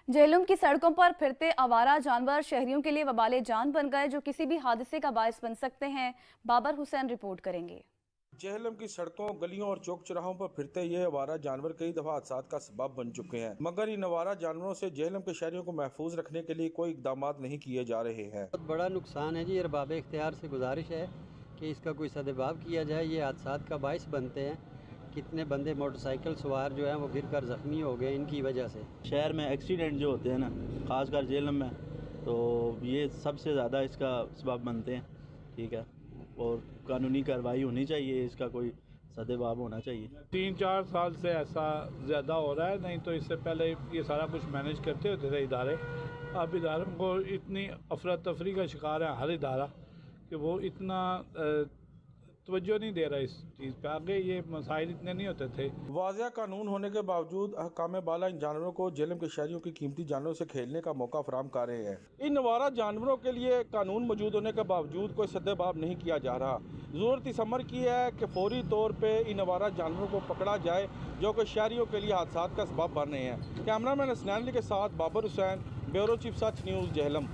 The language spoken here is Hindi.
झेलम की सड़कों पर फिरते आवारा जानवर शहरियों के लिए वबाले जान बन गए, जो किसी भी हादसे का बायस बन सकते हैं। बाबर हुसैन रिपोर्ट करेंगे। जेहलम की सड़कों, गलियों और चौक चौराहों पर फिरते ये आवारा जानवर कई दफा हादसात का सबब बन चुके हैं, मगर इन आवारा जानवरों से जेहलम के शहरियों को महफूज रखने के लिए कोई इकदाम नहीं किए जा रहे हैं। बहुत बड़ा नुकसान है जी। अरबाब इख्तियार से गुजारिश है कि इसका कोई सद्भाव किया जाए। ये हादसात का बायस बनते हैं। कितने बंदे मोटरसाइकिल सवार जो हैं वो गिर कर ज़ख्मी हो गए इनकी वजह से। शहर में एक्सीडेंट जो होते हैं ना, ख़ासकर जेहलम में, तो ये सबसे ज़्यादा इसका सबब बनते हैं। ठीक है, और कानूनी कार्रवाई होनी चाहिए, इसका कोई सद्भाव होना चाहिए। 3-4 साल से ऐसा ज़्यादा हो रहा है, नहीं तो इससे पहले ये सारा कुछ मैनेज करते होते थे इदारे। अब इदारों को इतनी अफरा तफरी का शिकार है हर इदारा कि वो इतना तवज्जो नहीं दे रहा इस चीज़ पे। आगे ये मसाइल इतने नहीं होते थे। वाज़िया कानून होने के बावजूद अहकाम बाला इन जानवरों को जेहलम के शहरियों की कीमती जानवरों से खेलने का मौका फराहम कर रहे हैं। इन आवारा जानवरों के लिए कानून मौजूद होने के बावजूद कोई सद्भाव नहीं किया जा रहा। ज़रूरत इस अमर की है कि फौरी तौर पर इन आवारा जानवरों को पकड़ा जाए जो कि शहरियों के लिए हादसात का सबब बन रहे हैं। कैमरामैन हसनैन अली के साथ बाबर हुसैन, ब्यूरो चीफ सच न्यूज़, जेहलम।